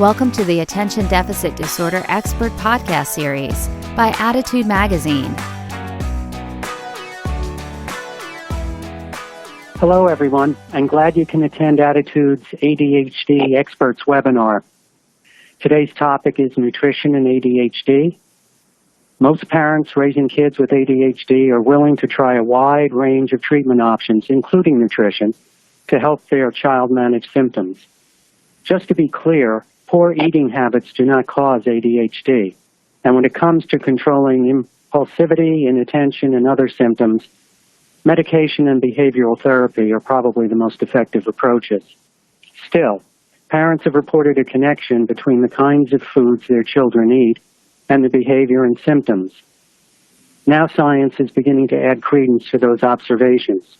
Welcome to the Attention Deficit Disorder Expert Podcast Series by Attitude Magazine. Hello, everyone. I'm glad you can attend Attitude's ADHD Experts webinar. Today's topic is nutrition and ADHD. Most parents raising kids with ADHD are willing to try a wide range of treatment options, including nutrition, to help their child manage symptoms. Just to be clear, poor eating habits do not cause ADHD. And when it comes to controlling impulsivity, inattention, and other symptoms, medication and behavioral therapy are probably the most effective approaches. Still, parents have reported a connection between the kinds of foods their children eat and the behavior and symptoms. Now science is beginning to add credence to those observations.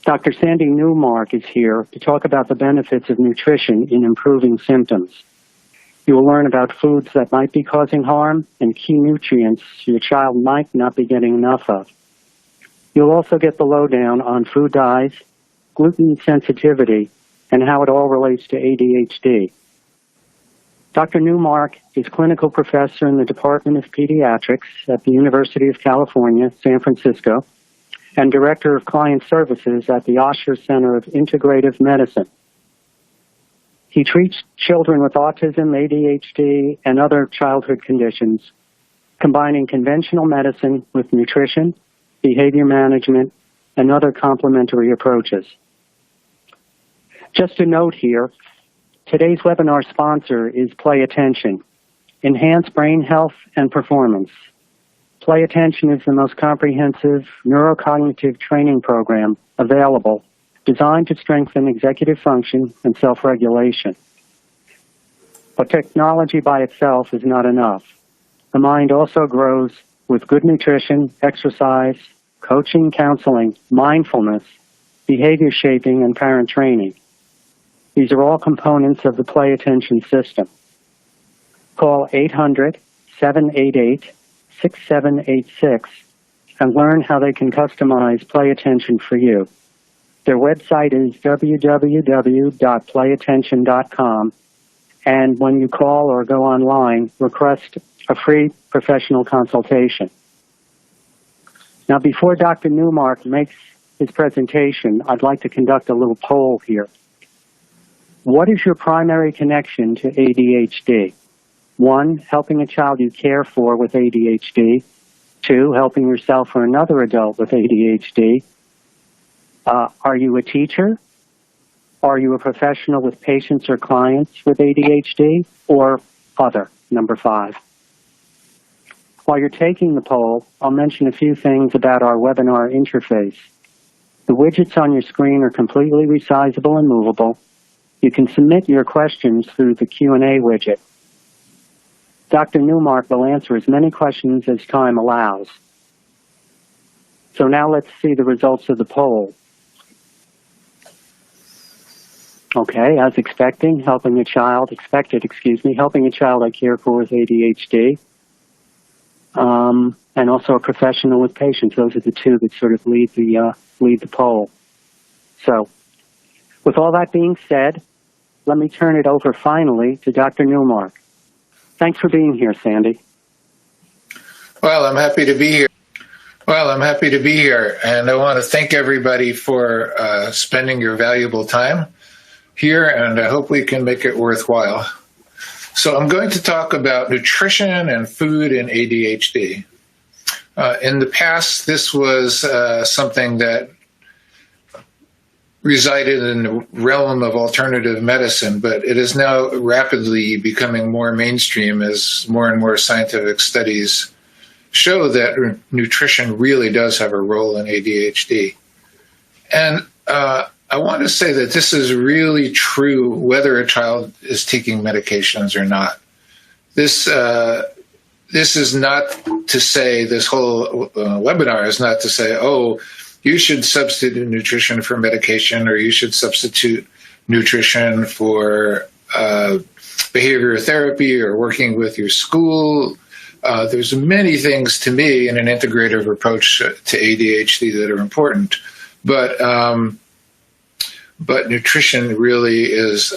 Dr. Sanford Newmark is here to talk about the benefits of nutrition in improving symptoms. You will learn about foods that might be causing harm and key nutrients your child might not be getting enough of. You'll also get the lowdown on food dyes, gluten sensitivity, and how it all relates to ADHD. Dr. Newmark is clinical professor in the Department of Pediatrics at the University of California, San Francisco, and Director of Client Services at the Osher Center of Integrative Medicine. He treats children with autism, ADHD, and other childhood conditions, combining conventional medicine with nutrition, behavior management, and other complementary approaches. Just a note here, today's webinar sponsor is Play Attention, Enhance Brain Health and Performance. Play Attention is the most comprehensive neurocognitive training program available, designed to strengthen executive function and self-regulation. But technology by itself is not enough. The mind also grows with good nutrition, exercise, coaching, counseling, mindfulness, behavior shaping, and parent training. These are all components of the Play Attention system. Call 800-788-6786 and learn how they can customize Play Attention for you. Their website is www.playattention.com, and when you call or go online, request a free professional consultation. Now, before Dr. Newmark makes his presentation, I'd like to conduct a little poll here. What is your primary connection to ADHD? 1, helping a child you care for with ADHD. 2, helping yourself or another adult with ADHD. Are you a teacher? Are you a professional with patients or clients with ADHD? Or other, number 5. While you're taking the poll, I'll mention a few things about our webinar interface. The widgets on your screen are completely resizable and movable. You can submit your questions through the Q&A widget. Dr. Newmark will answer as many questions as time allows. So now let's see the results of the poll. Okay, as helping a child I care for with ADHD, and also a professional with patients. Those are the two that sort of lead the poll. So, with all that being said, let me turn it over finally to Dr. Newmark. Thanks for being here, Sandy. Well, I'm happy to be here. And I want to thank everybody for spending your valuable time here, and I hope we can make it worthwhile. So I'm going to talk about nutrition and food and ADHD. In the past, this was something that resided in the realm of alternative medicine, but it is now rapidly becoming more mainstream as more and more scientific studies show that nutrition really does have a role in ADHD. And I want to say that this is really true whether a child is taking medications or not. This is not to say, this whole webinar is not to say, oh, you should substitute nutrition for medication, or you should substitute nutrition for behavioral therapy or working with your school. There's many things to me in an integrative approach to ADHD that are important, but nutrition really is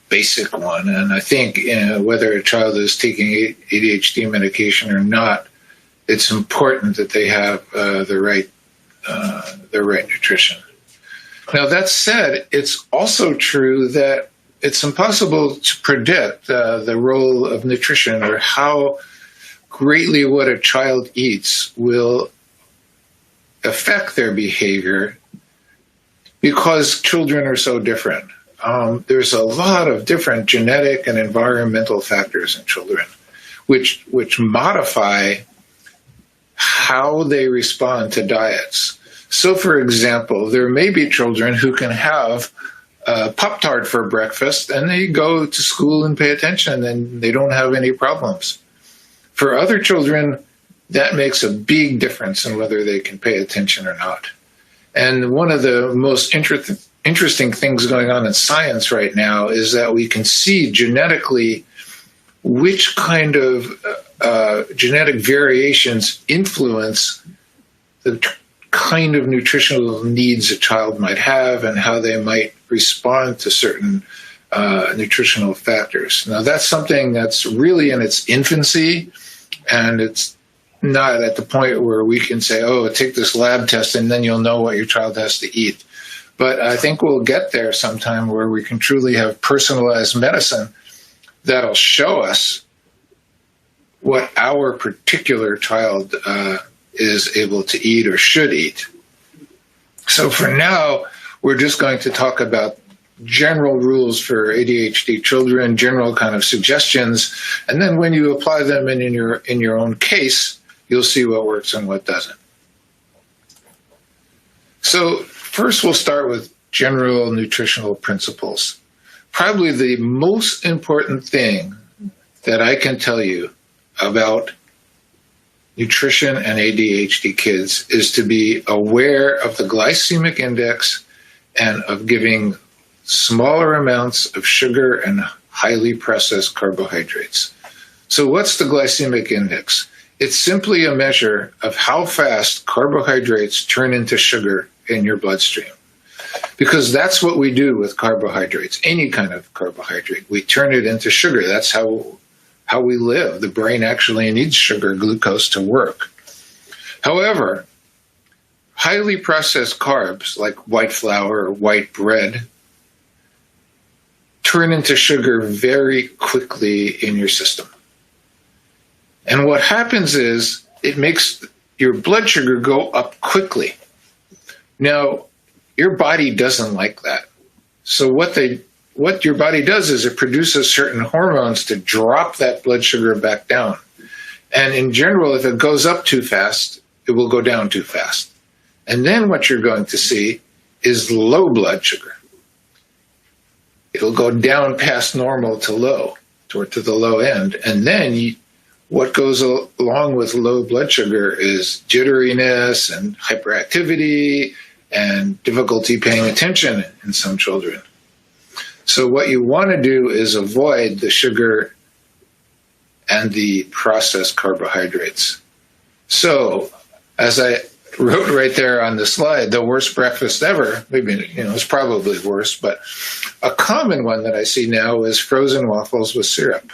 basic one. And I think whether a child is taking ADHD medication or not, it's important that they have the right nutrition. Now, that said, it's also true that it's impossible to predict the role of nutrition or how greatly what a child eats will affect their behavior, because children are so different. There's a lot of different genetic and environmental factors in children, which modify how they respond to diets. So, for example, there may be children who can have a Pop-Tart for breakfast and they go to school and pay attention and they don't have any problems. For other children, that makes a big difference in whether they can pay attention or not. And one of the most interesting things going on in science right now is that we can see genetically which kind of genetic variations influence the kind of nutritional needs a child might have and how they might respond to certain nutritional factors. Now, that's something that's really in its infancy, and it's not at the point where we can say, oh, take this lab test and then you'll know what your child has to eat. But I think we'll get there sometime where we can truly have personalized medicine that'll show us what our particular child is able to eat or should eat. So for now, we're just going to talk about general rules for ADHD children, general kind of suggestions, and then when you apply them in your own case, you'll see what works and what doesn't. So first, we'll start with general nutritional principles. Probably the most important thing that I can tell you about nutrition and ADHD kids is to be aware of the glycemic index and of giving smaller amounts of sugar and highly processed carbohydrates. So what's the glycemic index? It's simply a measure of how fast carbohydrates turn into sugar in your bloodstream. Because that's what we do with carbohydrates, any kind of carbohydrate. We turn it into sugar. That's how we live. The brain actually needs sugar, glucose, to work. However, highly processed carbs like white flour or white bread turn into sugar very quickly in your system. And what happens is it makes your blood sugar go up quickly. Now, your body doesn't like that. So what your body does is it produces certain hormones to drop that blood sugar back down. And in general, if it goes up too fast, it will go down too fast. And then what you're going to see is low blood sugar. It'll go down past normal to low, toward to the low end. And then what goes along with low blood sugar is jitteriness and hyperactivity and difficulty paying attention in some children. So what you want to do is avoid the sugar and the processed carbohydrates. So as I wrote right there on the slide, the worst breakfast ever, maybe, it's probably worse, but a common one that I see now is frozen waffles with syrup.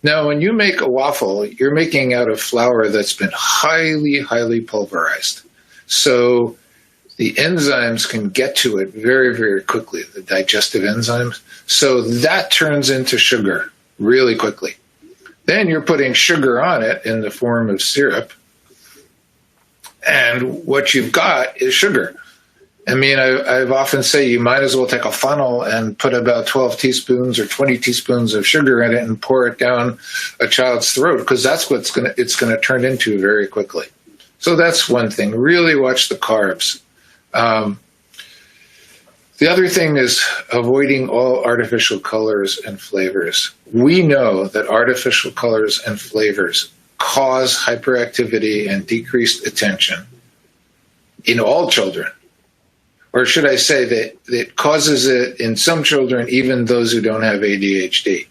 Now, when you make a waffle, you're making out of flour that's been highly, highly pulverized. So the enzymes can get to it very, very quickly, the digestive enzymes. So that turns into sugar really quickly. Then you're putting sugar on it in the form of syrup. And what you've got is sugar. I mean, I've often say you might as well take a funnel and put about 12 teaspoons or 20 teaspoons of sugar in it and pour it down a child's throat, because that's what it's going to turn into very quickly. So that's one thing. Really watch the carbs. The other thing is avoiding all artificial colors and flavors. We know that artificial colors and flavors cause hyperactivity and decreased attention in all children. Or should I say that it causes it in some children, even those who don't have ADHD.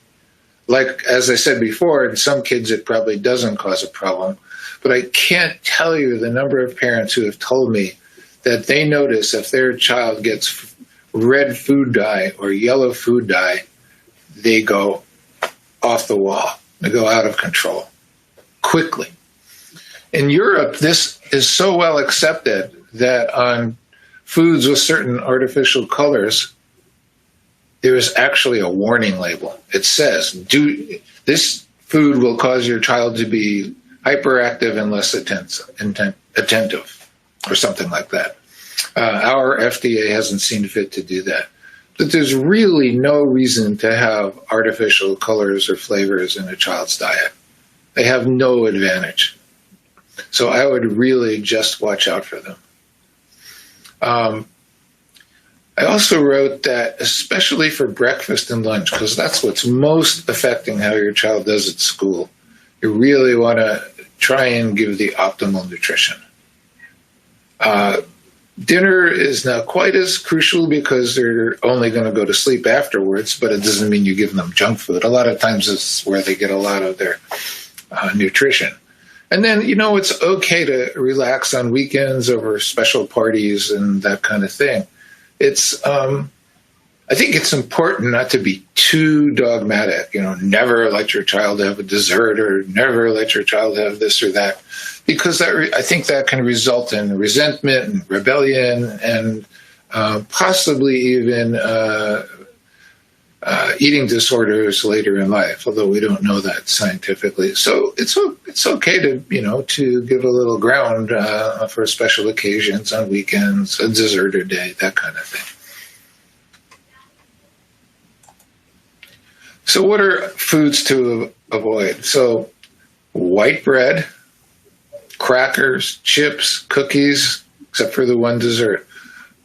Like, as I said before, in some kids it probably doesn't cause a problem. But I can't tell you the number of parents who have told me that they notice if their child gets red food dye or yellow food dye, they go off the wall. They go out of control quickly. In Europe, this is so well accepted that on foods with certain artificial colors, there is actually a warning label. It says, this food will cause your child to be hyperactive and less attentive, or something like that. Our FDA hasn't seen fit to do that. But there's really no reason to have artificial colors or flavors in a child's diet. They have no advantage. So I would really just watch out for them. I also wrote that, especially for breakfast and lunch, because that's what's most affecting how your child does at school, you really want to try and give the optimal nutrition. Dinner is not quite as crucial because they're only going to go to sleep afterwards, but it doesn't mean you give them junk food. A lot of times it's where they get a lot of their nutrition. And then, it's okay to relax on weekends over special parties and that kind of thing. I think it's important not to be too dogmatic, never let your child have a dessert or never let your child have this or that, because I think that can result in resentment and rebellion and possibly even eating disorders later in life, although we don't know that scientifically. So it's okay to give a little ground for special occasions on weekends, a dessert or day, that kind of thing. So what are foods to avoid? So white bread, crackers, chips, cookies, except for the one dessert.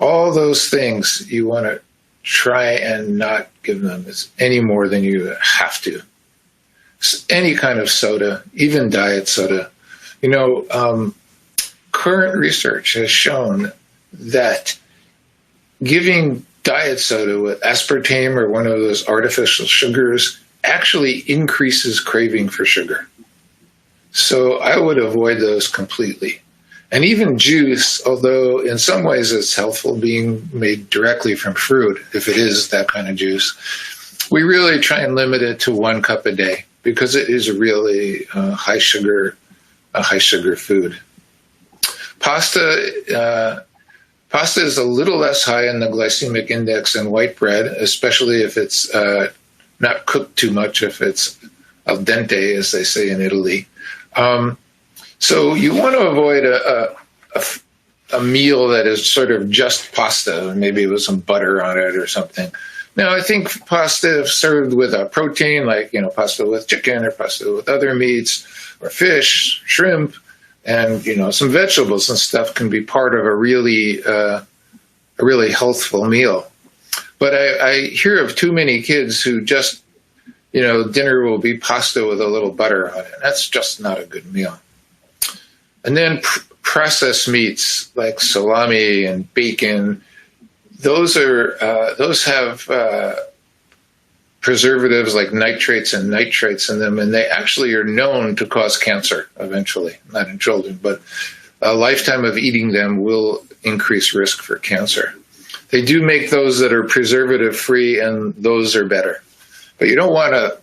All those things you want to try and not give them any more than you have to. Any kind of soda, even diet soda. Current research has shown that giving diet soda with aspartame or one of those artificial sugars actually increases craving for sugar. So I would avoid those completely. And even juice, although in some ways it's healthful being made directly from fruit, if it is that kind of juice, we really try and limit it to 1 cup a day because it is a really high sugar food. Pasta is a little less high in the glycemic index than white bread, especially if it's not cooked too much, if it's al dente, as they say in Italy. So you want to avoid a meal that is sort of just pasta, maybe with some butter on it or something. Now, I think pasta served with a protein, like pasta with chicken or pasta with other meats or fish, shrimp, and some vegetables and stuff can be part of a really healthful meal. But I hear of too many kids who just dinner will be pasta with a little butter on it. That's just not a good meal. And then processed meats like salami and bacon, those have preservatives like nitrates and nitrites in them, and they actually are known to cause cancer eventually, not in children, but a lifetime of eating them will increase risk for cancer. They do make those that are preservative-free, and those are better. But you don't want a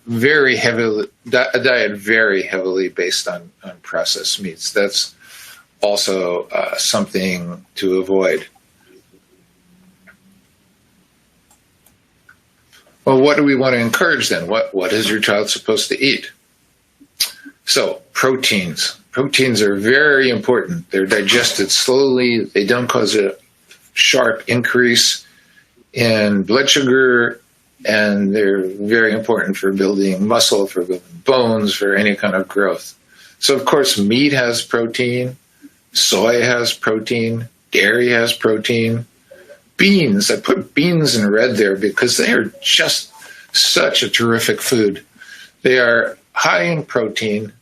diet very heavily based on processed meats. That's also something to avoid. Well, what do we want to encourage then? What is your child supposed to eat? So proteins. Proteins are very important. They're digested slowly. They don't cause a sharp increase in blood sugar, and they're very important for building muscle, for building bones, for any kind of growth. So, of course, meat has protein, soy has protein, dairy has protein, beans. I put beans in red there because they are just such a terrific food. They are high in protein,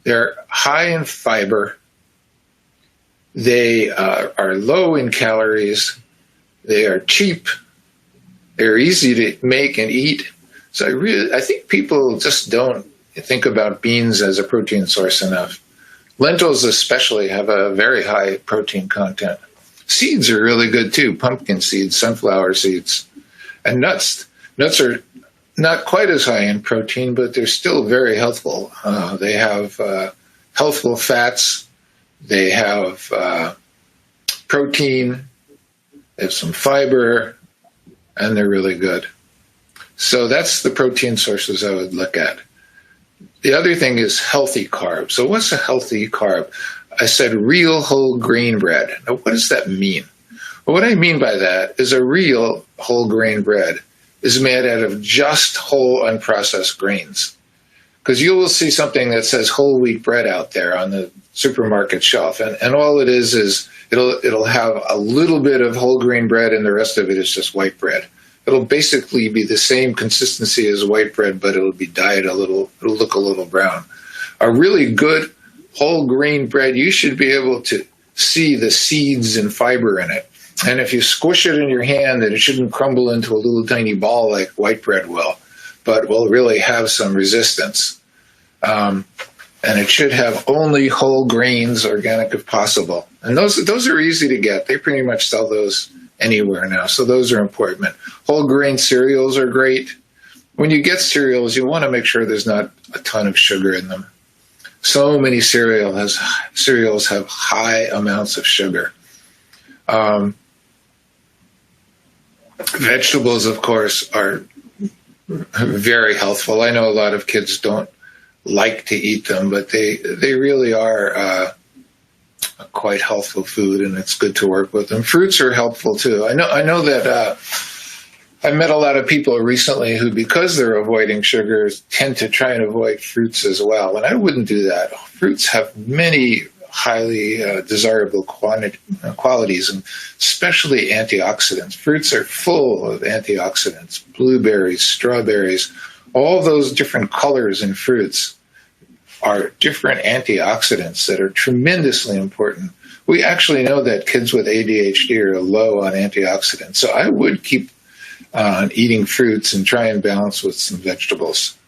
they're high in fiber, they are low in calories, they are cheap, they're easy to make and eat. So I think people just don't think about beans as a protein source enough. Lentils especially have a very high protein content. Seeds are really good too, pumpkin seeds, sunflower seeds, and nuts. Nuts not quite as high in protein, but they're still very healthful. They have healthful fats. They have protein. They have some fiber, and they're really good. So that's the protein sources I would look at. The other thing is healthy carbs. So what's a healthy carb? I said real whole grain bread. Now, what does that mean? Well, what I mean by that is a real whole grain bread is made out of just whole unprocessed grains. Because you will see something that says whole wheat bread out there on the supermarket shelf, and all it is it'll have a little bit of whole grain bread, and the rest of it is just white bread. It'll basically be the same consistency as white bread, but it'll be dyed a little. It'll look a little brown. A really good whole grain bread, you should be able to see the seeds and fiber in it. And if you squish it in your hand, then it shouldn't crumble into a little tiny ball like white bread will, but will really have some resistance. And it should have only whole grains, organic if possible. And those are easy to get. They pretty much sell those anywhere now, so those are important. Whole grain cereals are great. When you get cereals, you want to make sure there's not a ton of sugar in them. So many cereals have high amounts of sugar. Vegetables, of course, are very healthful. I know a lot of kids don't like to eat them, but they really are quite healthful food, and it's good to work with them. Fruits are helpful too. I know that I met a lot of people recently who, because they're avoiding sugars, tend to try and avoid fruits as well, and I wouldn't do that. Fruits have many highly desirable qualities, and especially antioxidants. Fruits are full of antioxidants. Blueberries, strawberries, all those different colors in fruits are different antioxidants that are tremendously important. We actually know that kids with ADHD are low on antioxidants, so I would keep on eating fruits and try and balance with some vegetables.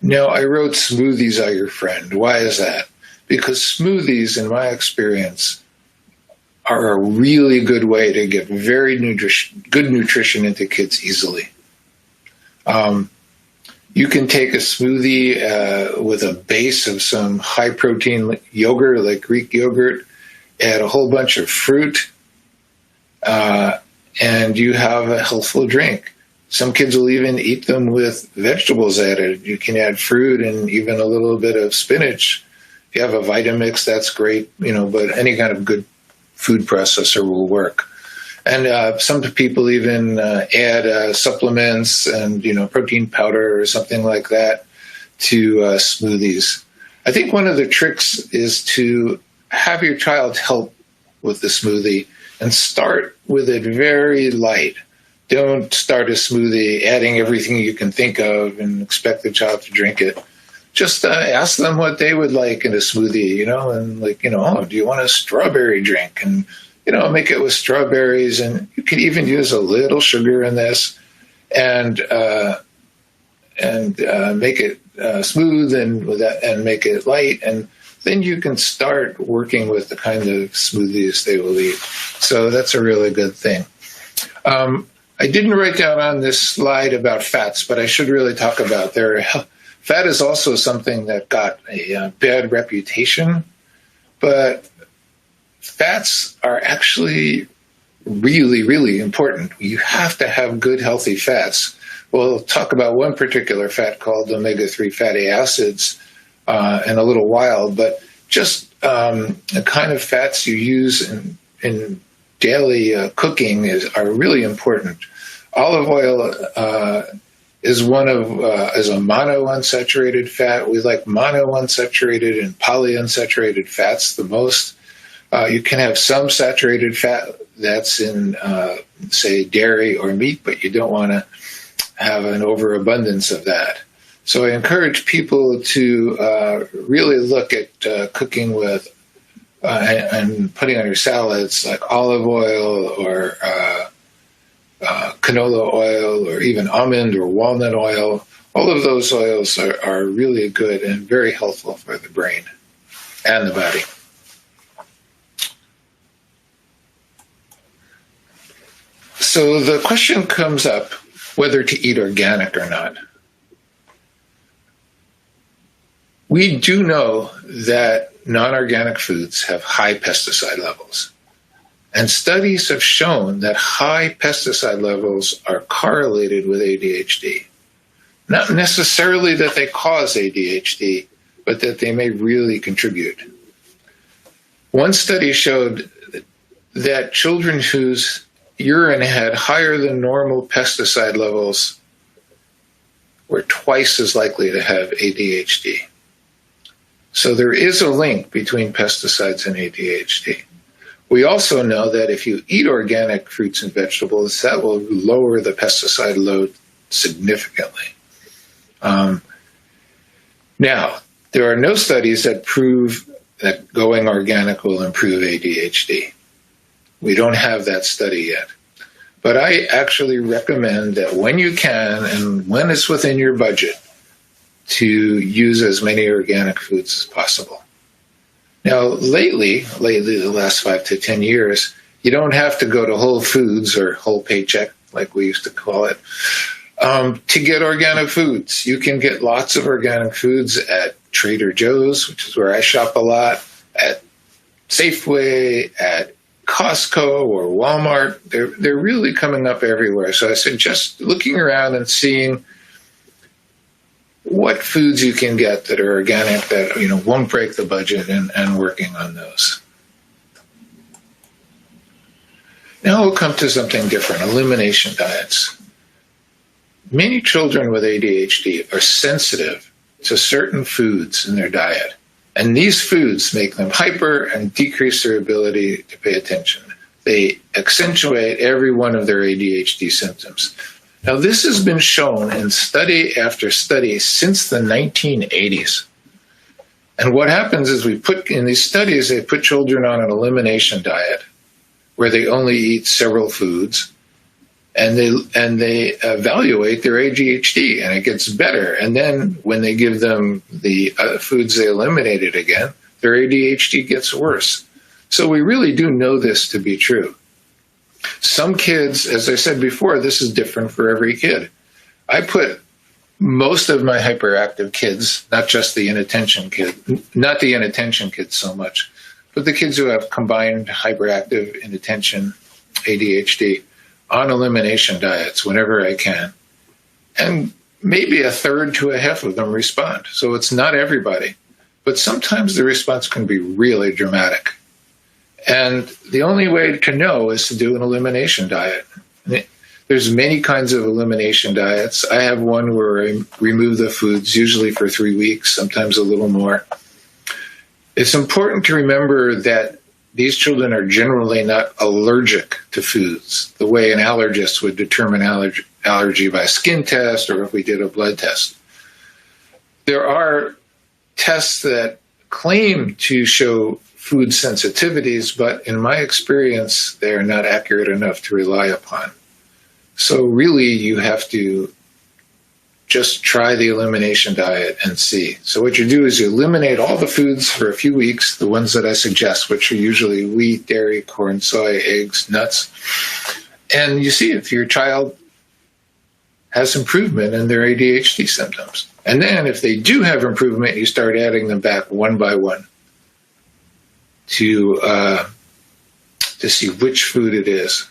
Now, I wrote smoothies are your friend. Why is that? Because smoothies, in my experience, are a really good way to get very good nutrition into kids easily. You can take a smoothie with a base of some high-protein yogurt, like Greek yogurt, add a whole bunch of fruit, and you have a healthful drink. Some kids will even eat them with vegetables added. You can add fruit and even a little bit of spinach. If you have a Vitamix, that's great, but any kind of good food processor will work. And some people even add supplements and, protein powder or something like that to smoothies. I think one of the tricks is to have your child help with the smoothie and start with it very light. Don't start a smoothie adding everything you can think of and expect the child to drink it. Just ask them what they would like in a smoothie, and do you want a strawberry drink? And, make it with strawberries, and you can even use a little sugar in this and make it smooth and make it light. And then you can start working with the kind of smoothies they will eat. So that's a really good thing. I didn't write down on this slide about fats, but I should really talk about fat is also something that got a bad reputation, but fats are actually really, really important. You have to have good, healthy fats. We'll talk about one particular fat called omega-3 fatty acids in a little while, but just the kind of fats you use in daily cooking are really important. Olive oil is is a monounsaturated fat. We like monounsaturated and polyunsaturated fats the most. You can have some saturated fat that's in, say, dairy or meat, but you don't want to have an overabundance of that. So I encourage people to really look at cooking with and putting on your salads like olive oil or canola oil or even almond or walnut oil. All of those oils are really good and very helpful for the brain and the body. So the question comes up whether to eat organic or not. We do know that non-organic foods have high pesticide levels. And studies have shown that high pesticide levels are correlated with ADHD. Not necessarily that they cause ADHD, but that they may really contribute. One study showed that children whose urine had higher than normal pesticide levels were twice as likely to have ADHD. So there is a link between pesticides and ADHD. We also know that if you eat organic fruits and vegetables, that will lower the pesticide load significantly. Now, there are no studies that prove that going organic will improve ADHD. We don't have that study yet. But I actually recommend that when you can and when it's within your budget, to use as many organic foods as possible. Now, lately, the last 5 to 10 years, you don't have to go to Whole Foods or Whole Paycheck, like we used to call it, to get organic foods. You can get lots of organic foods at Trader Joe's, which is where I shop a lot, at Safeway, at Costco or Walmart. They're really coming up everywhere. So I suggest looking around and seeing what foods you can get that are organic, that won't break the budget, and working on those. Now we'll come to something different, elimination diets. Many children with ADHD are sensitive to certain foods in their diet, and these foods make them hyper and decrease their ability to pay attention. They accentuate every one of their ADHD symptoms. Now, this has been shown in study after study since the 1980s. And what happens is in these studies, they put children on an elimination diet where they only eat several foods, and they evaluate their ADHD, and it gets better. And then when they give them the foods they eliminated again, their ADHD gets worse. So we really do know this to be true. Some kids, as I said before, this is different for every kid. I put most of my hyperactive kids, not just the inattention kids so much, but the kids who have combined hyperactive, inattention, ADHD, on elimination diets whenever I can. And maybe a third to a half of them respond. So it's not everybody, but sometimes the response can be really dramatic. And the only way to know is to do an elimination diet. There's many kinds of elimination diets. I have one where I remove the foods, usually for 3 weeks, sometimes a little more. It's important to remember that these children are generally not allergic to foods, the way an allergist would determine allergy by a skin test or if we did a blood test. There are tests that claim to show food sensitivities, but in my experience, they are not accurate enough to rely upon. So really, you have to just try the elimination diet and see. So what you do is you eliminate all the foods for a few weeks, the ones that I suggest, which are usually wheat, dairy, corn, soy, eggs, nuts. And you see if your child has improvement in their ADHD symptoms. And then if they do have improvement, you start adding them back one by one to see which food it is.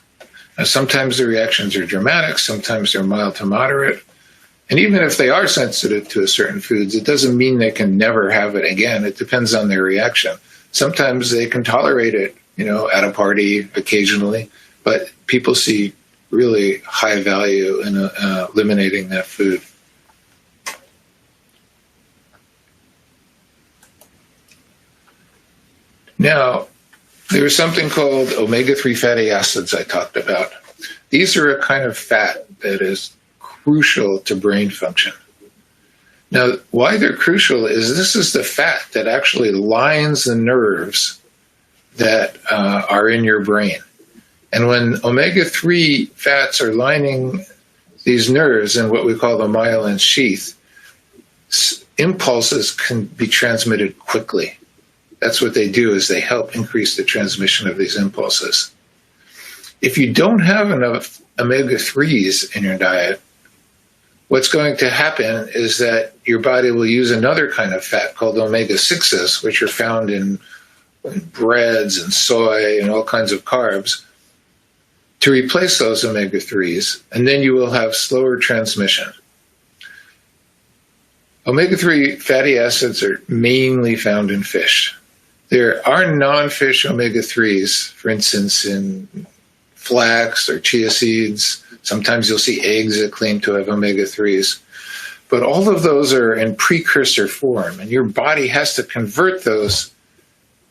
Now, sometimes the reactions are dramatic, sometimes they're mild to moderate. And even if they are sensitive to a certain foods, it doesn't mean they can never have it again. It depends on their reaction. Sometimes they can tolerate it, at a party occasionally, but people see really high value in eliminating that food. Now, there's something called omega-3 fatty acids I talked about. These are a kind of fat that is crucial to brain function. Now, why they're crucial is this is the fat that actually lines the nerves that are in your brain. And when omega-3 fats are lining these nerves in what we call the myelin sheath, impulses can be transmitted quickly. That's what they do, is they help increase the transmission of these impulses. if you don't have enough omega-3s in your diet, what's going to happen is that your body will use another kind of fat called omega-6s, which are found in breads and soy and all kinds of carbs, to replace those omega-3s, and then you will have slower transmission. Omega-3 fatty acids are mainly found in fish. There are non-fish omega-3s, for instance, in flax or chia seeds. Sometimes you'll see eggs that claim to have omega-3s. But all of those are in precursor form, and your body has to convert those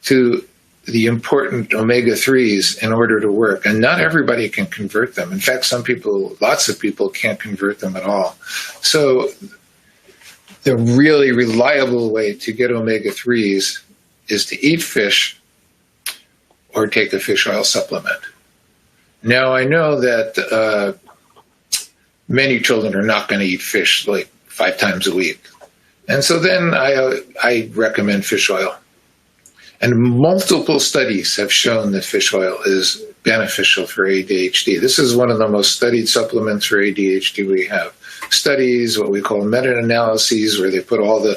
to the important omega-3s in order to work. And not everybody can convert them. In fact, lots of people can't convert them at all. So the really reliable way to get omega-3s is to eat fish or take a fish oil supplement. Now, I know that many children are not going to eat fish like 5 times a week. And so then I recommend fish oil. And multiple studies have shown that fish oil is beneficial for ADHD. This is one of the most studied supplements for ADHD we have. Studies, what we call meta-analyses, where they put all the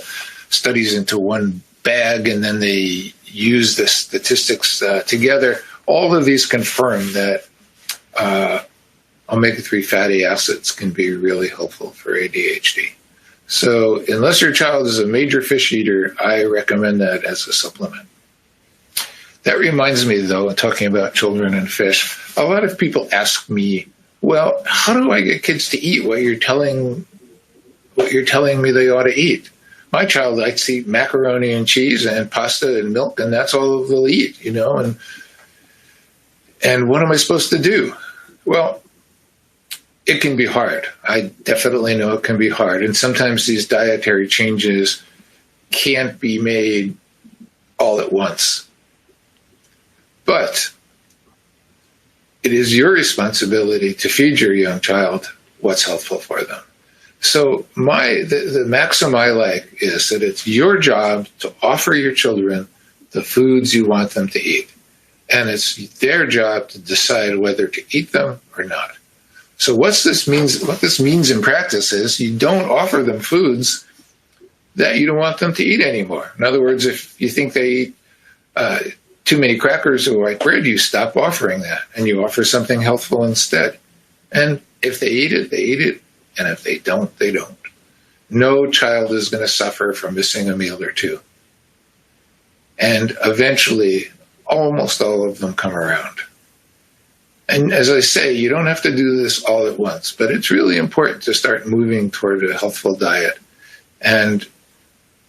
studies into one bag and then they use the statistics together. All of these confirm that omega-3 fatty acids can be really helpful for ADHD. So unless your child is a major fish eater, I recommend that as a supplement. That reminds me, though, talking about children and fish, a lot of people ask me, well, how do I get kids to eat what you're telling me they ought to eat? My child likes to eat macaroni and cheese and pasta and milk, and that's all they'll eat, and what am I supposed to do? Well, it can be hard. I definitely know it can be hard. And sometimes these dietary changes can't be made all at once. But it is your responsibility to feed your young child what's helpful for them. So the maxim I like is that it's your job to offer your children the foods you want them to eat. And it's their job to decide whether to eat them or not. So what this means in practice is you don't offer them foods that you don't want them to eat anymore. In other words, if you think they eat too many crackers or white bread, you stop offering that and you offer something healthful instead. And if they eat it, they eat it. And if they don't, they don't. No child is going to suffer from missing a meal or two. And eventually, almost all of them come around. And as I say, you don't have to do this all at once, but it's really important to start moving toward a healthful diet. And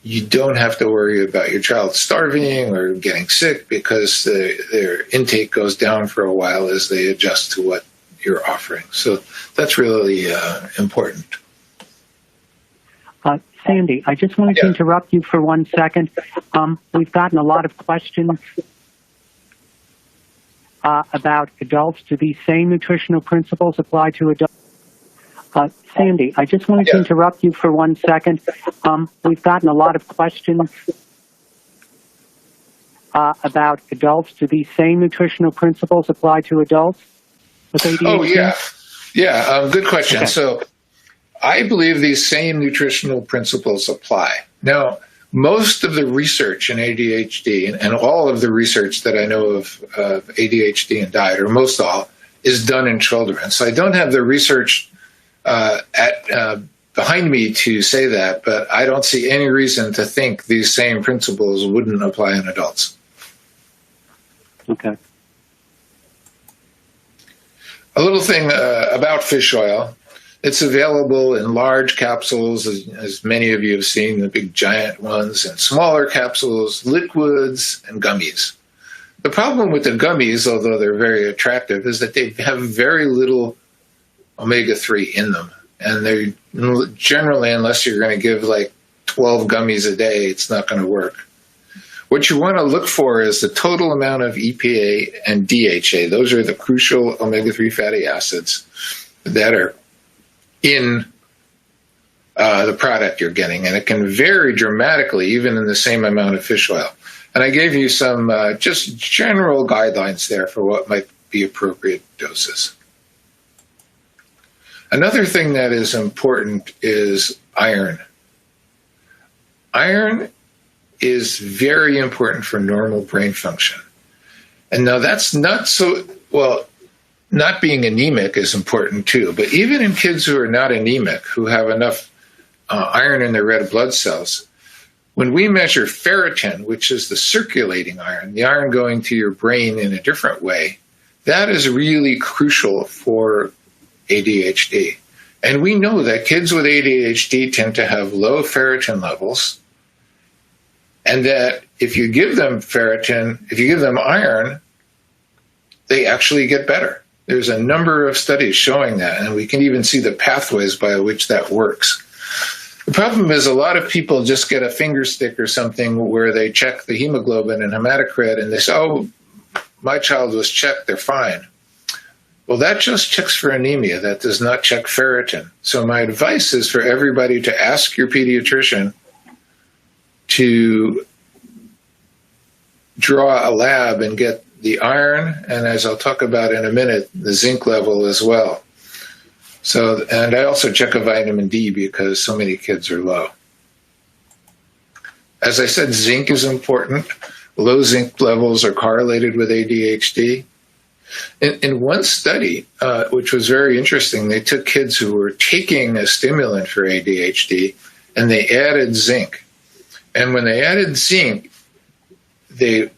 you don't have to worry about your child starving or getting sick because their intake goes down for a while as they adjust to what you're offering. So that's really important. Sandy, I just wanted to interrupt you for 1 second. We've gotten a lot of questions about adults. Do these same nutritional principles apply to adults? Sandy, I just wanted to interrupt you for 1 second. We've gotten a lot of questions about adults. Do these same nutritional principles apply to adults with ADHD? Oh, yeah. Good question. Okay. So I believe these same nutritional principles apply. Now, most of the research in ADHD and all of the research that I know of ADHD and diet, or most all, is done in children. So I don't have the research behind me to say that, but I don't see any reason to think these same principles wouldn't apply in adults. Okay. A little thing about fish oil. It's available in large capsules, as many of you have seen, the big giant ones, and smaller capsules, liquids, and gummies. The problem with the gummies, although they're very attractive, is that they have very little omega-3 in them. And they're generally, unless you're going to give like 12 gummies a day, it's not going to work. What you want to look for is the total amount of EPA and DHA. Those are the crucial omega-3 fatty acids that are in the product you're getting. And it can vary dramatically, even in the same amount of fish oil. And I gave you some just general guidelines there for what might be appropriate doses. Another thing that is important is iron. Iron is very important for normal brain function. And now that's not so, well, not being anemic is important too, but even in kids who are not anemic, who have enough iron in their red blood cells, when we measure ferritin, which is the circulating iron, the iron going to your brain in a different way, that is really crucial for ADHD. And we know that kids with ADHD tend to have low ferritin levels, and that if you give them ferritin, if you give them iron, they actually get better. There's a number of studies showing that, and we can even see the pathways by which that works. The problem is a lot of people just get a finger stick or something where they check the hemoglobin and hematocrit, and they say, oh, my child was checked, they're fine. Well, that just checks for anemia. That does not check ferritin. So my advice is for everybody to ask your pediatrician to draw a lab and get the iron, and as I'll talk about in a minute, the zinc level as well. So, and I also check a vitamin D because so many kids are low. As I said, zinc is important. Low zinc levels are correlated with ADHD. In one study, which was very interesting, they took kids who were taking a stimulant for ADHD and they added zinc. And when they added zinc, they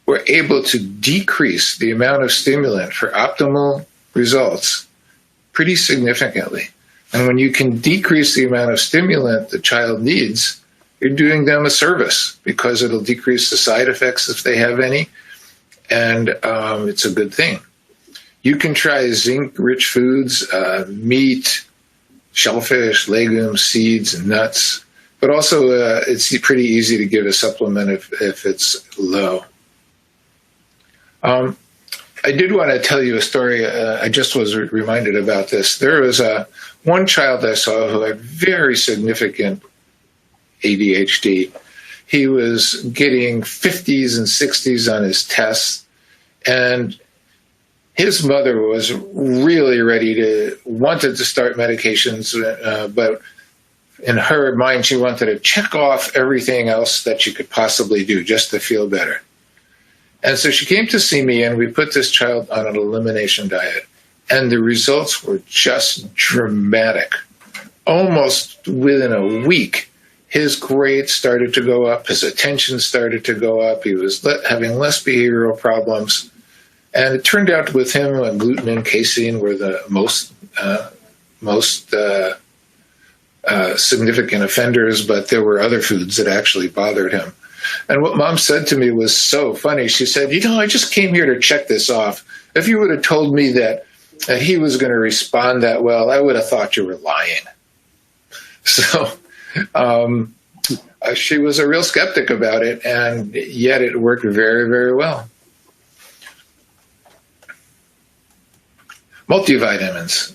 were able to decrease the amount of stimulant for optimal results pretty significantly. And when you can decrease the amount of stimulant the child needs, you're doing them a service because it'll decrease the side effects if they have any, and it's a good thing. You can try zinc-rich foods, meat, shellfish, legumes, seeds, and nuts, but also it's pretty easy to give a supplement if it's low. I did want to tell you a story. I just was reminded about this. There was one child I saw who had very significant ADHD. He was getting 50s and 60s on his tests, and his mother was really wanted to start medications, but in her mind, she wanted to check off everything else that she could possibly do just to feel better. And so she came to see me, and we put this child on an elimination diet. And the results were just dramatic. Almost within a week, his grades started to go up, his attention started to go up, he was having less behavioral problems. And it turned out with him, gluten and casein were the most significant offenders, but there were other foods that actually bothered him. And what Mom said to me was so funny. She said, I just came here to check this off. If you would have told me that he was going to respond that well, I would have thought you were lying. So she was a real skeptic about it, and yet it worked very, very well. Multivitamins.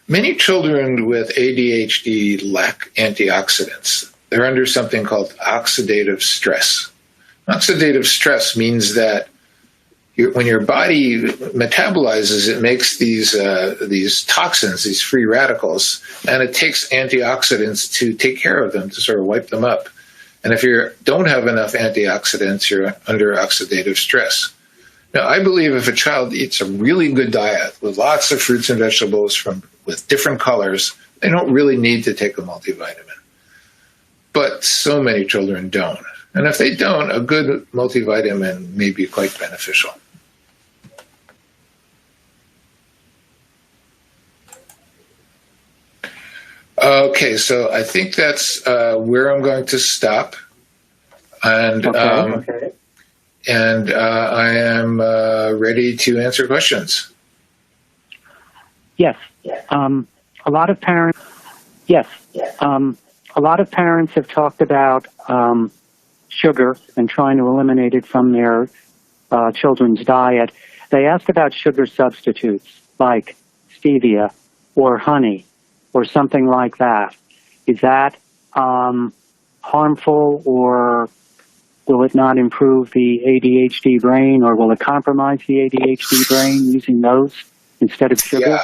Many children with ADHD lack antioxidants. They're under something called oxidative stress. Oxidative stress means that when your body metabolizes, it makes these toxins, these free radicals, and it takes antioxidants to take care of them, to sort of wipe them up. And if you don't have enough antioxidants, you're under oxidative stress. Now, I believe if a child eats a really good diet with lots of fruits and vegetables with different colors, they don't really need to take a multivitamin. But so many children don't. And if they don't, a good multivitamin may be quite beneficial. Okay, so I think that's where I'm going to stop. And Okay. And I am ready to answer questions. Yes. A lot of parents. Yes. A lot of parents have talked about sugar and trying to eliminate it from their children's diet. They asked about sugar substitutes like stevia or honey or something like that. Is that harmful, or will it not improve the ADHD brain, or will it compromise the ADHD brain using those instead of sugar?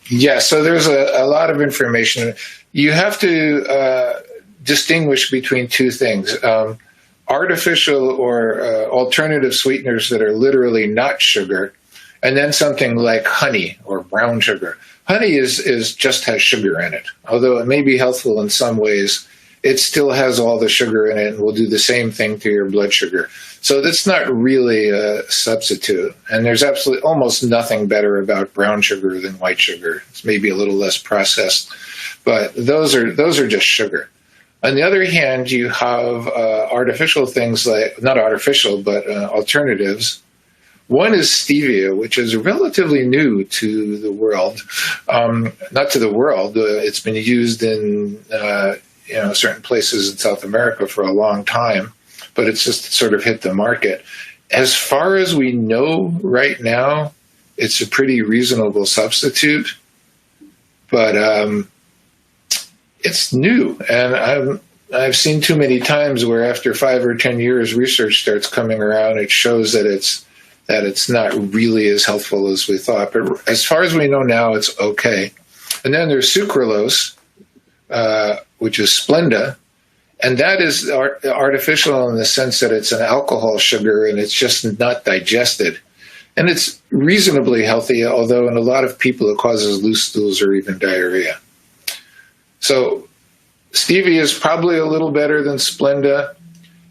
Yeah, so there's a lot of information. You have to distinguish between two things. Artificial or alternative sweeteners that are literally not sugar, and then something like honey or brown sugar. Honey is just has sugar in it. Although it may be healthful in some ways, it still has all the sugar in it and will do the same thing to your blood sugar. So that's not really a substitute. And there's absolutely almost nothing better about brown sugar than white sugar. It's maybe a little less processed, but those are just sugar. On the other hand, you have artificial things like, not artificial, but alternatives. One is stevia, which is relatively new to the world. Not to the world. It's been used in certain places in South America for a long time, but it's just sort of hit the market. As far as we know right now, it's a pretty reasonable substitute, but it's new, and I've seen too many times where after 5 or 10 years, research starts coming around. It shows that it's not really as helpful as we thought. But as far as we know now, it's okay. And then there's sucralose, which is Splenda, and that is artificial in the sense that it's an alcohol sugar and it's just not digested. And it's reasonably healthy, although in a lot of people it causes loose stools or even diarrhea. So stevia is probably a little better than Splenda.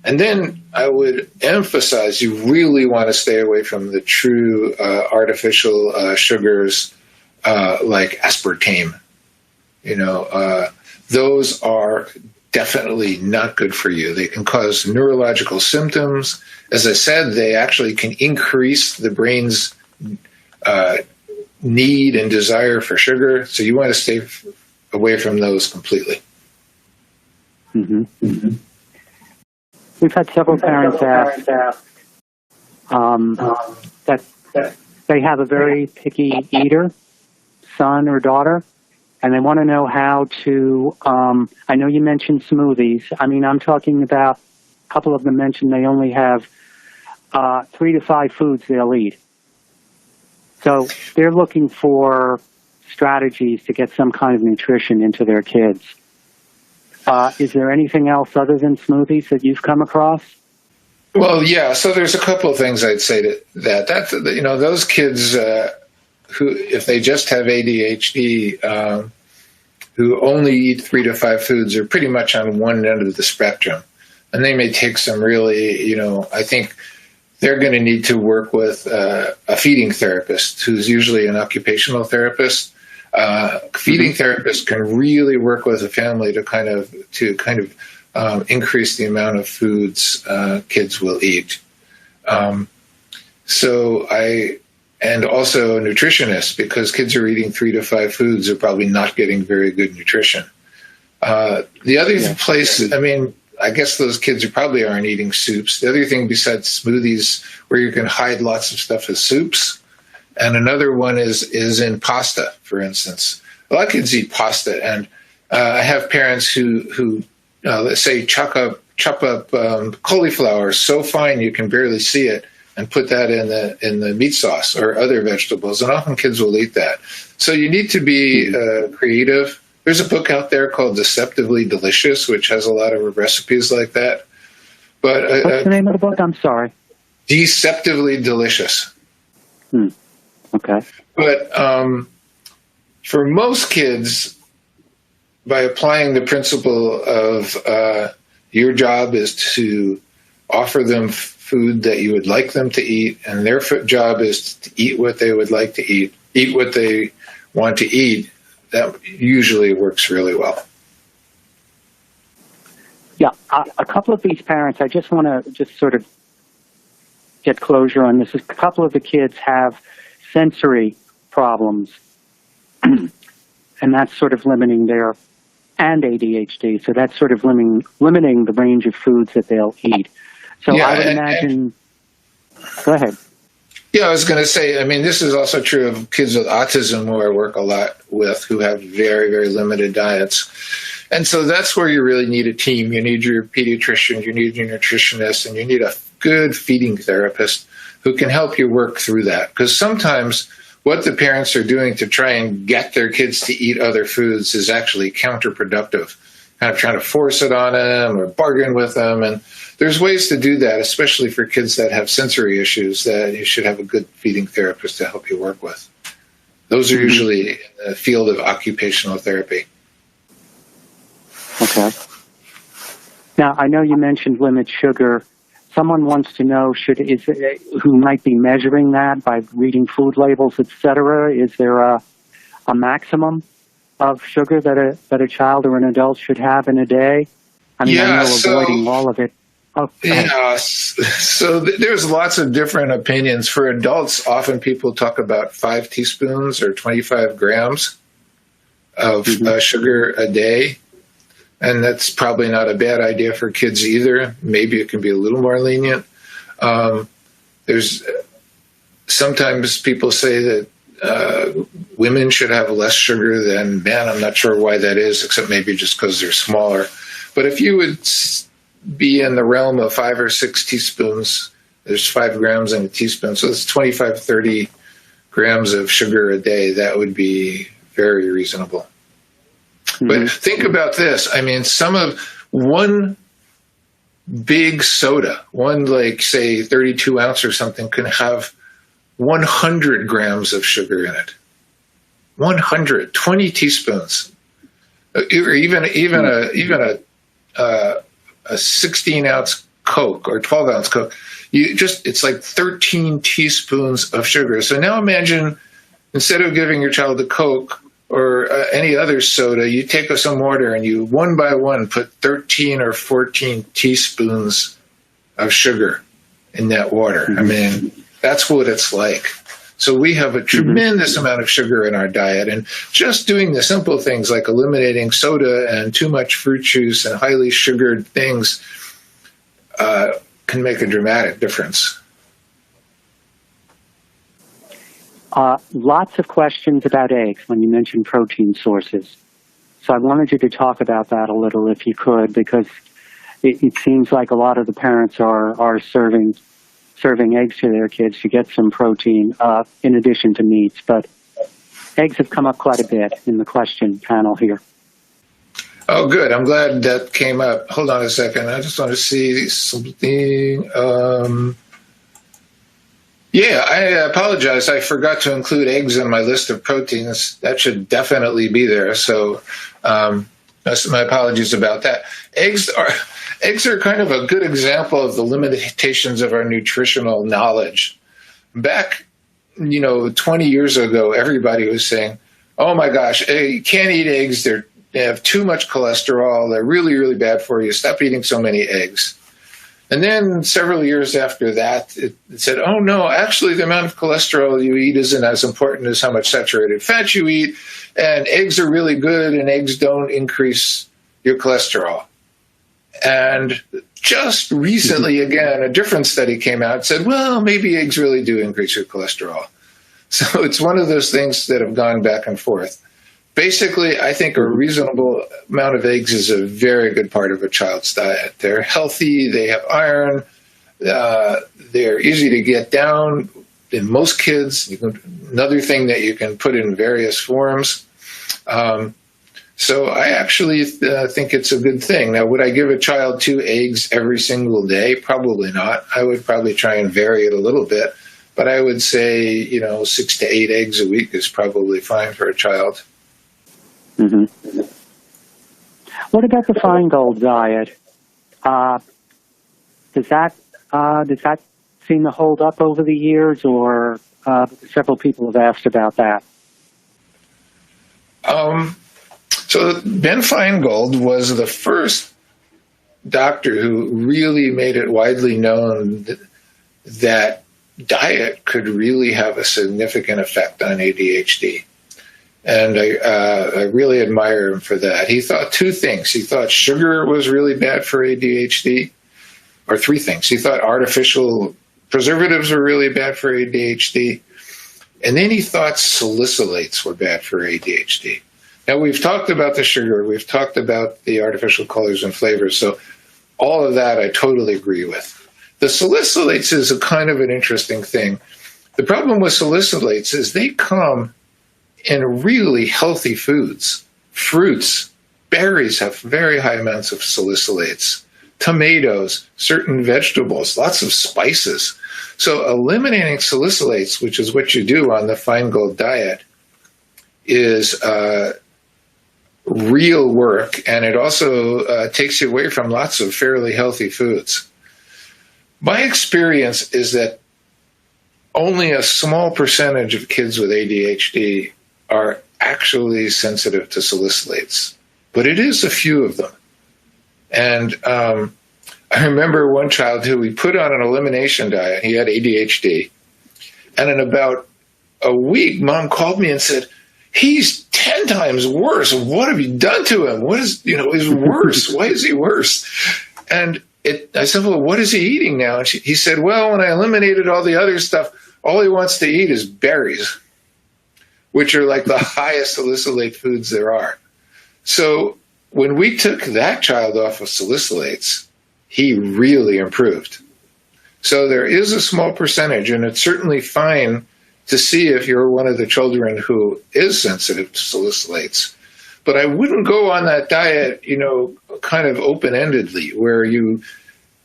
And then I would emphasize you really want to stay away from the true artificial sugars like aspartame. Those are definitely not good for you. They can cause neurological symptoms. As I said, they actually can increase the brain's need and desire for sugar. So you want to stay away from those completely. Mm-hmm. Mm-hmm. We've had several parents ask that they have a very picky eater, son or daughter, and they want to know how to, I know you mentioned smoothies. I mean, I'm talking about a couple of them mentioned they only have 3 to 5 foods they'll eat. So they're looking for strategies to get some kind of nutrition into their kids. Is there anything else other than smoothies that you've come across? Well, yeah. So there's a couple of things I'd say to that. That's, those kids who, if they just have ADHD, who only eat 3 to 5 foods, are pretty much on one end of the spectrum, and they may take some really, I think they're going to need to work with a feeding therapist, who's usually an occupational therapist. Feeding therapists can really work with a family to kind of increase the amount of foods kids will eat. And also nutritionists, because kids are eating 3 to 5 foods are probably not getting very good nutrition. The other place, I guess those kids probably aren't eating soups. The other thing besides smoothies where you can hide lots of stuff is soups. And another one is in pasta, for instance. A lot of kids eat pasta, and I have parents who let's say chop up cauliflower so fine you can barely see it, and put that in the meat sauce or other vegetables, and often kids will eat that. So you need to be creative. There's a book out there called Deceptively Delicious, which has a lot of recipes like that. But what's the name of the book? I'm sorry. Deceptively Delicious. Okay. But for most kids, by applying the principle of your job is to offer them food that you would like them to eat, and their job is to eat what they would like to eat what they want to eat, that usually works really well. Yeah, a couple of these parents, I just want to sort of get closure on this. A couple of the kids have sensory problems, and that's sort of limiting and ADHD, so that's sort of limiting the range of foods that they'll eat. So yeah, I would imagine. Go ahead. Yeah, I was going to say, this is also true of kids with autism, who I work a lot with, who have very, very limited diets. And so that's where you really need a team. You need your pediatrician, you need your nutritionist, and you need a good feeding therapist who can help you work through that. Because sometimes what the parents are doing to try and get their kids to eat other foods is actually counterproductive. Kind of trying to force it on them or bargain with them. And there's ways to do that, especially for kids that have sensory issues, that you should have a good feeding therapist to help you work with. Those are usually in the field of occupational therapy. Okay. Now, I know you mentioned limit sugar. Someone wants to know who might be measuring that by reading food labels, etc. Is there a maximum of sugar that a child or an adult should have in a day? I mean, I know avoiding all of it. Oh, yeah, so there's lots of different opinions. For adults, often people talk about 5 teaspoons or 25 grams of sugar a day. And that's probably not a bad idea for kids either. Maybe it can be a little more lenient. There's sometimes people say that women should have less sugar than men. I'm not sure why that is, except maybe just because they're smaller. But if you would be in the realm of 5 or 6 teaspoons, there's 5 grams in a teaspoon. So it's 25, 30 grams of sugar a day. That would be very reasonable. But think about this. I mean, one big soda, one like, say, 32 ounce or something, can have 100 grams of sugar in it. 20 teaspoons. Or even a 16 ounce Coke or 12 ounce Coke. It's like 13 teaspoons of sugar. So now imagine, instead of giving your child a Coke or any other soda, you take some water and you one by one put 13 or 14 teaspoons of sugar in that water. I mean, that's what it's like. So we have a tremendous amount of sugar in our diet, and just doing the simple things like eliminating soda and too much fruit juice and highly sugared things can make a dramatic difference. Lots of questions about eggs when you mentioned protein sources. So I wanted you to talk about that a little if you could, because it seems like a lot of the parents are serving eggs to their kids to get some protein in addition to meats. But eggs have come up quite a bit in the question panel here. Oh, good. I'm glad that came up. Hold on a second. I just want to see something. Yeah, I apologize. I forgot to include eggs in my list of proteins. That should definitely be there. So my apologies about that. Eggs are kind of a good example of the limitations of our nutritional knowledge. Back, 20 years ago, everybody was saying, oh my gosh, you can't eat eggs. They have too much cholesterol. They're really, really bad for you. Stop eating so many eggs. And then several years after that, it said, oh, no, actually, the amount of cholesterol you eat isn't as important as how much saturated fat you eat. And eggs are really good, and eggs don't increase your cholesterol. And just recently, again, a different study came out and said, well, maybe eggs really do increase your cholesterol. So it's one of those things that have gone back and forth. Basically, I think a reasonable amount of eggs is a very good part of a child's diet. They're healthy, they have iron, they're easy to get down in most kids. Another thing that you can put in various forms. So I actually think it's a good thing. Now, would I give a child 2 eggs every single day? Probably not. I would probably try and vary it a little bit. But I would say, 6 to 8 eggs a week is probably fine for a child. Mm-hmm. What about the Feingold diet? Does that seem to hold up over the years, or several people have asked about that? So Ben Feingold was the first doctor who really made it widely known that diet could really have a significant effect on ADHD. And I really admire him for that. He thought 2 things. He thought sugar was really bad for ADHD, or 3 things. He thought artificial preservatives were really bad for ADHD. And then he thought salicylates were bad for ADHD. Now, we've talked about the sugar, we've talked about the artificial colors and flavors, so all of that I totally agree with. The salicylates is a kind of an interesting thing. The problem with salicylates is they come in really healthy foods. Fruits, berries have very high amounts of salicylates. Tomatoes, certain vegetables, lots of spices. So eliminating salicylates, which is what you do on the Feingold diet, is real work, and it also takes you away from lots of fairly healthy foods. My experience is that only a small percentage of kids with ADHD are actually sensitive to salicylates, but it is a few of them. And I remember one child who we put on an elimination diet. He had ADHD. And in about a week, Mom called me and said, he's 10 times worse. What have you done to him? What is, is worse? Why is he worse? And I said, well, what is he eating now? And he said, well, when I eliminated all the other stuff, all he wants to eat is berries, which are like the highest salicylate foods there are. So when we took that child off of salicylates, he really improved. So there is a small percentage, and it's certainly fine to see if you're one of the children who is sensitive to salicylates. But I wouldn't go on that diet, kind of open-endedly, where you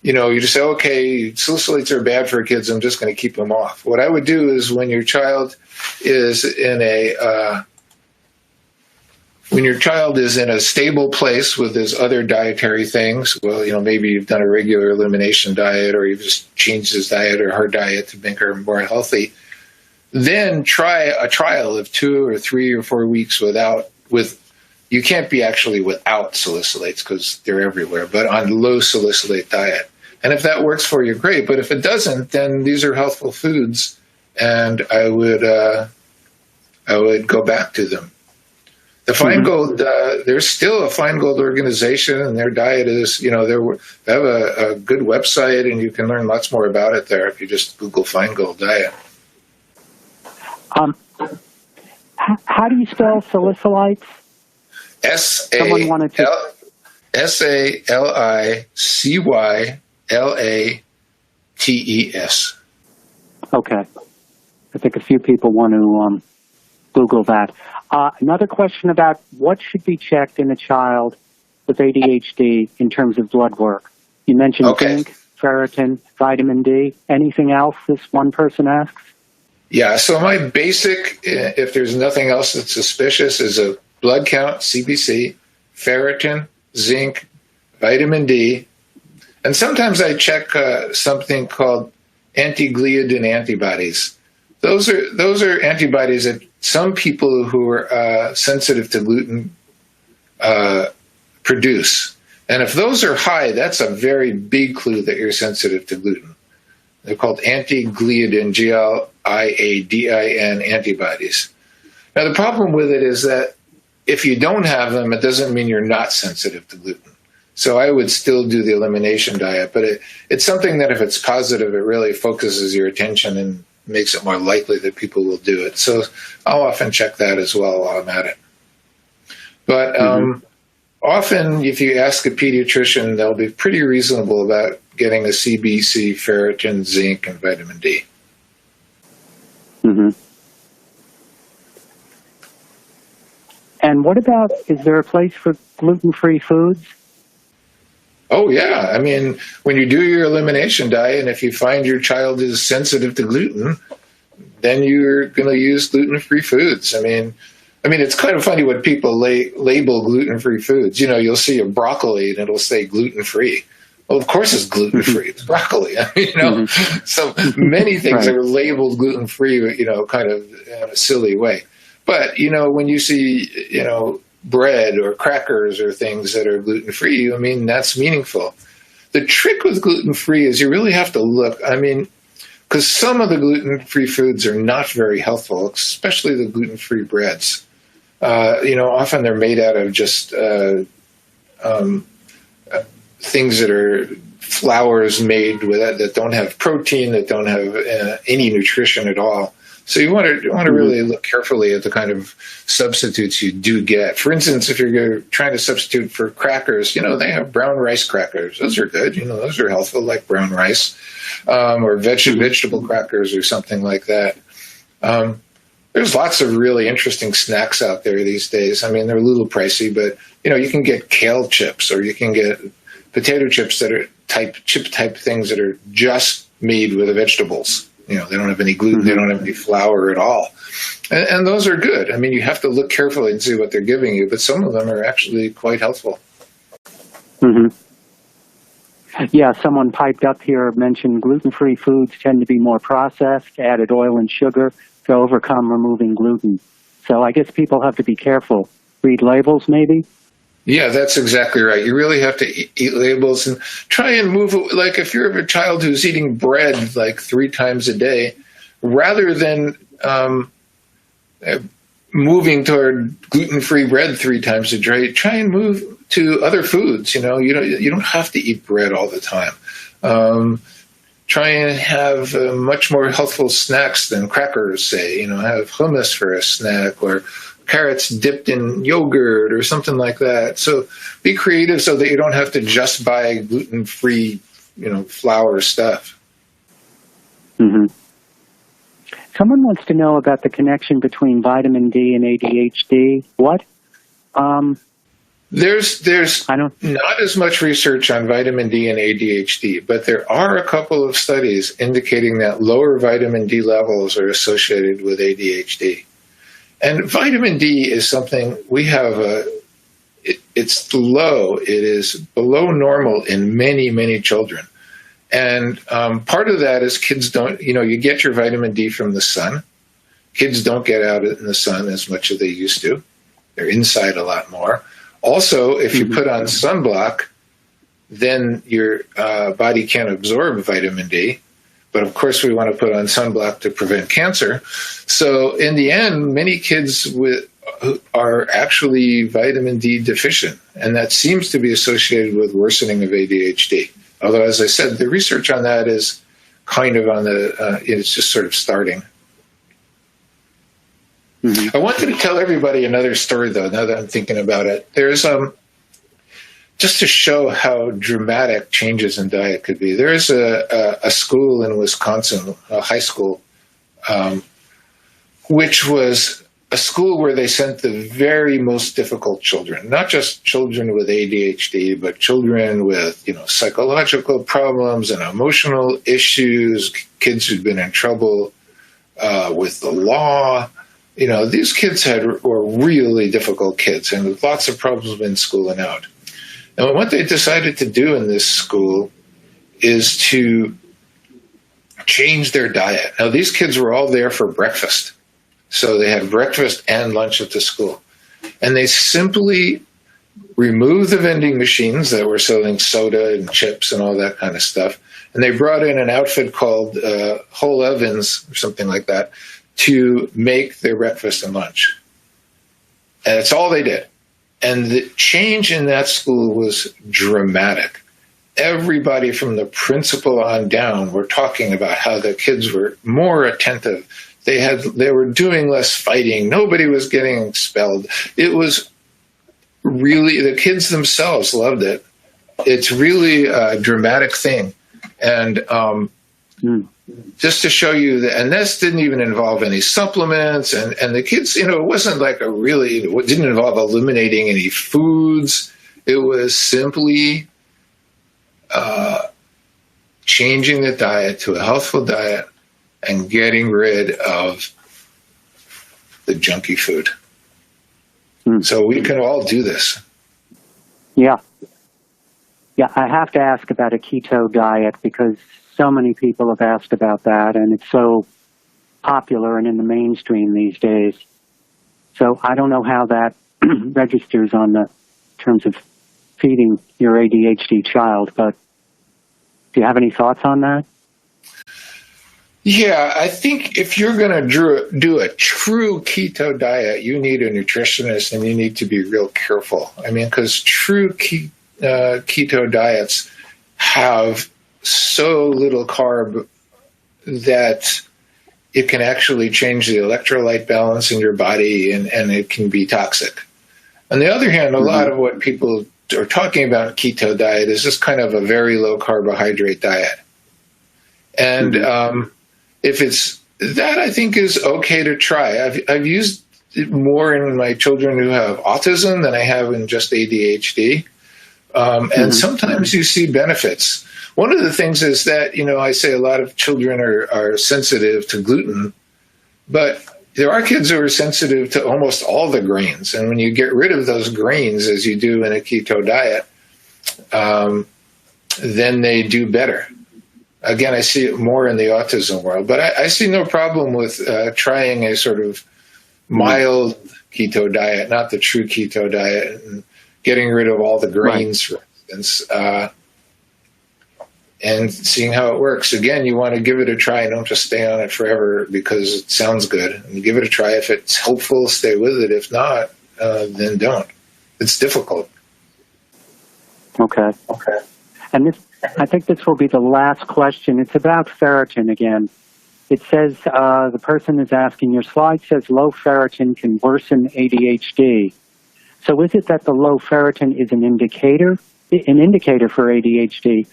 just say, okay, salicylates are bad for kids, I'm just going to keep them off. What I would do is when your child is in a stable place with his other dietary things, well, maybe you've done a regular elimination diet, or you've just changed his diet or her diet to make her more healthy, then try a trial of 2 or 3 or 4 weeks you can't be actually without salicylates because they're everywhere, but on low salicylate diet. And if that works for you, great. But if it doesn't, then these are healthful foods, and I would go back to them. The Feingold, there's still a Feingold organization, and their diet is, they have a good website, and you can learn lots more about it there if you just Google Feingold diet. How do you spell salicylates? Salicylates. Okay. I think a few people want to Google that. Another question about what should be checked in a child with ADHD in terms of blood work. You mentioned zinc, ferritin, vitamin D. Anything else this one person asks? Yeah, so my basic, if there's nothing else that's suspicious, is a blood count, CBC, ferritin, zinc, vitamin D, and sometimes I check something called anti-gliadin antibodies. Those are antibodies that some people who are sensitive to gluten produce. And if those are high, that's a very big clue that you're sensitive to gluten. They're called anti-gliadin, GLIADIN antibodies. Now, the problem with it is that if you don't have them, it doesn't mean you're not sensitive to gluten. So I would still do the elimination diet, but it's something that if it's positive, it really focuses your attention and makes it more likely that people will do it. So I'll often check that as well while I'm at it. But often, if you ask a pediatrician, they'll be pretty reasonable about getting a CBC, ferritin, zinc, and vitamin D. And what about, is there a place for gluten-free foods? Oh, yeah. I mean, when you do your elimination diet, and if you find your child is sensitive to gluten, then you're going to use gluten-free foods. I mean, it's kind of funny when people label gluten-free foods. You'll see a broccoli and it'll say gluten-free. Well, of course it's gluten-free. It's broccoli. So many things are labeled gluten-free, kind of in a silly way. But, when you see, bread or crackers or things that are gluten-free, that's meaningful. The trick with gluten-free is you really have to look. Because some of the gluten-free foods are not very healthful, especially the gluten-free breads. Often they're made out of just things that are flours made with it that don't have protein, that don't have any nutrition at all. So you want to really look carefully at the kind of substitutes you do get. For instance, if you're trying to substitute for crackers, they have brown rice crackers. Those are good. Those are healthful, like brown rice, or vegetable crackers or something like that. There's lots of really interesting snacks out there these days. I mean, they're a little pricey, but you can get kale chips, or you can get potato chips that are chip type things that are just made with the vegetables. They don't have any gluten, they don't have any flour at all. And those are good. I mean, you have to look carefully and see what they're giving you, but some of them are actually quite helpful. Mm-hmm. Yeah, someone piped up here, mentioned gluten-free foods tend to be more processed, added oil and sugar to overcome removing gluten. So I guess people have to be careful. Read labels, maybe? Yeah, that's exactly right. You really have to eat labels and try and move. Like if you're a child who's eating bread like 3 times a day, rather than moving toward gluten-free bread 3 times a day, try and move to other foods. You don't have to eat bread all the time. Try and have much more healthful snacks than crackers, say. Have hummus for a snack, or carrots dipped in yogurt or something like that. So be creative so that you don't have to just buy gluten-free, flour stuff. Mm-hmm. Someone wants to know about the connection between vitamin D and ADHD. What? There's not as much research on vitamin D and ADHD, but there are a couple of studies indicating that lower vitamin D levels are associated with ADHD. And vitamin D is something we have, it's low. It is below normal in many, many children. And part of that is kids don't, you get your vitamin D from the sun. Kids don't get out in the sun as much as they used to. They're inside a lot more. Also, if you put on sunblock, then your body can't absorb vitamin D. But of course, we want to put on sunblock to prevent cancer. So in the end, many kids are actually vitamin D deficient, and that seems to be associated with worsening of ADHD. Although, as I said, the research on that is kind of on it's just sort of starting. Mm-hmm. I wanted to tell everybody another story, though, now that I'm thinking about it. There's just to show how dramatic changes in diet could be. There's a school in Wisconsin, a high school, which was a school where they sent the very most difficult children, not just children with ADHD, but children with, psychological problems and emotional issues, kids who'd been in trouble with the law. These kids were really difficult kids and with lots of problems in school and out. And what they decided to do in this school is to change their diet. Now, these kids were all there for breakfast. So they had breakfast and lunch at the school. And they simply removed the vending machines that were selling soda and chips and all that kind of stuff. And they brought in an outfit called Whole Ovens or something like that to make their breakfast and lunch. And that's all they did. And the change in that school was dramatic. Everybody from the principal on down were talking about how the kids were more attentive. They were doing less fighting. Nobody was getting expelled. It was really, the kids themselves loved it. It's really a dramatic thing. And just to show you that, and this didn't even involve any supplements, and the kids, it wasn't like it didn't involve eliminating any foods. It was simply changing the diet to a healthful diet and getting rid of the junky food. So we can all do this. Yeah. Yeah, I have to ask about a keto diet because so many people have asked about that, and it's so popular and in the mainstream these days. So I don't know how that registers on the terms of feeding your ADHD child, but do you have any thoughts on that? Yeah, I think if you're going to do a true keto diet, you need a nutritionist and you need to be real careful. I mean, because true keto diets have so little carb that it can actually change the electrolyte balance in your body, and it can be toxic. On the other hand, a lot of what people are talking about keto diet is just kind of a very low carbohydrate diet. And if it's that, I think is okay to try. I've used it more in my children who have autism than I have in just ADHD. And sometimes you see benefits. One of the things is that, I say a lot of children are sensitive to gluten, but there are kids who are sensitive to almost all the grains. And when you get rid of those grains, as you do in a keto diet, then they do better. Again, I see it more in the autism world, but I see no problem with trying a sort of mild keto diet, not the true keto diet, and getting rid of all the grains, for instance, and seeing how it works. Again, you want to give it a try. Don't just stay on it forever because it sounds good. And give it a try. If it's helpful, stay with it. If not, then don't. It's difficult. Okay. And I think this will be the last question. It's about ferritin again. It says, the person is asking, your slide says low ferritin can worsen ADHD. So is it that the low ferritin is an indicator for ADHD?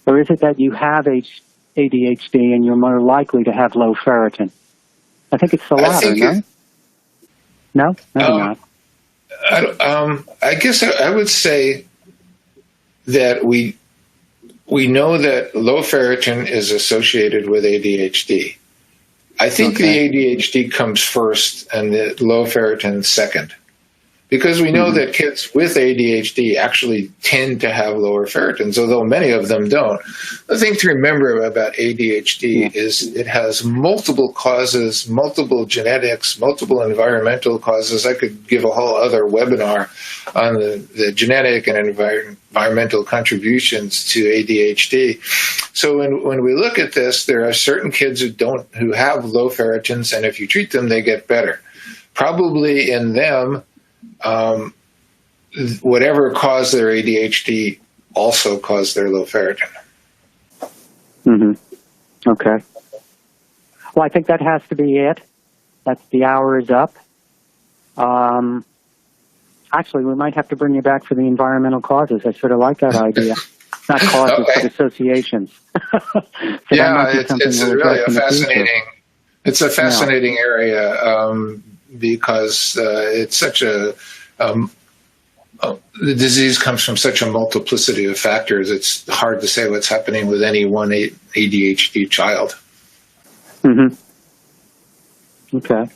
Or is it that you have ADHD and you're more likely to have low ferritin? I think it's the latter, no? No? Maybe not. I guess I would say that we know that low ferritin is associated with ADHD. I think the ADHD comes first and the low ferritin second. Because we know that kids with ADHD actually tend to have lower ferritins, although many of them don't. The thing to remember about ADHD is it has multiple causes, multiple genetics, multiple environmental causes. I could give a whole other webinar on the genetic and environmental contributions to ADHD. So when we look at this, there are certain kids who have low ferritins, and if you treat them, they get better. Probably in them, whatever caused their ADHD also caused their low ferritin. Okay. Well, I think that has to be it. The hour is up. Actually, we might have to bring you back for the environmental causes. I sort of like that idea. Not causes, but associations. So it's really a fascinating. It's a fascinating area because it's such a. The disease comes from such a multiplicity of factors. It's hard to say what's happening with any one ADHD child. Okay.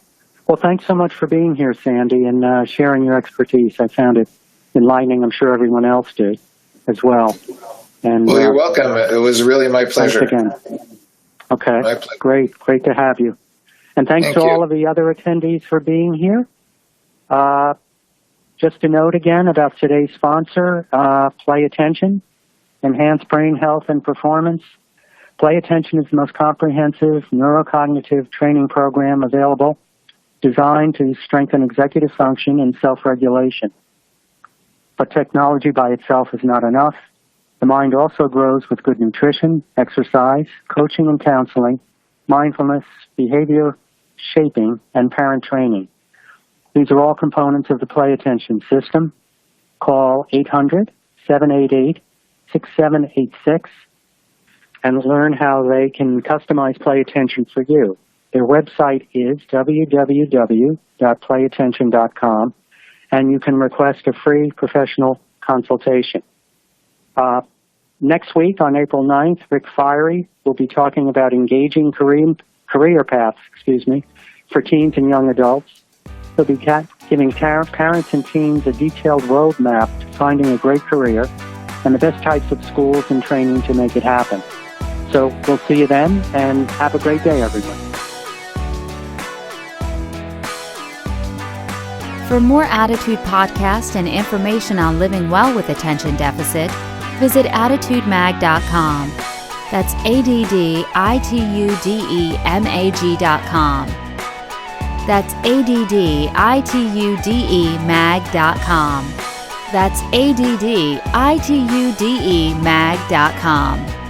Well, thanks so much for being here, Sandy, and sharing your expertise. I found it enlightening. I'm sure everyone else did as well. And well, you're welcome. It was really my pleasure. Thanks again. Okay. My pleasure. Great to have you. And thanks to all of the other attendees for being here. Just a note again about today's sponsor, Play Attention, Enhanced Brain Health and Performance. Play Attention is the most comprehensive neurocognitive training program available, designed to strengthen executive function and self-regulation. But technology by itself is not enough. The mind also grows with good nutrition, exercise, coaching and counseling, mindfulness, behavior shaping, and parent training. These are all components of the Play Attention system. Call 800-788-6786 and learn how they can customize Play Attention for you. Their website is www.playattention.com, and you can request a free professional consultation. Next week, on April 9th, Rick Fiery will be talking about engaging career paths, for teens and young adults. He'll be giving parents and teens a detailed roadmap to finding a great career and the best types of schools and training to make it happen. So we'll see you then, and have a great day, everyone. For more Attitude podcasts and information on living well with attention deficit, visit attitudemag.com. That's ADDITUDEMAG.com. That's ADDITUDEMAG.com. That's ADDITUDEMAG.com.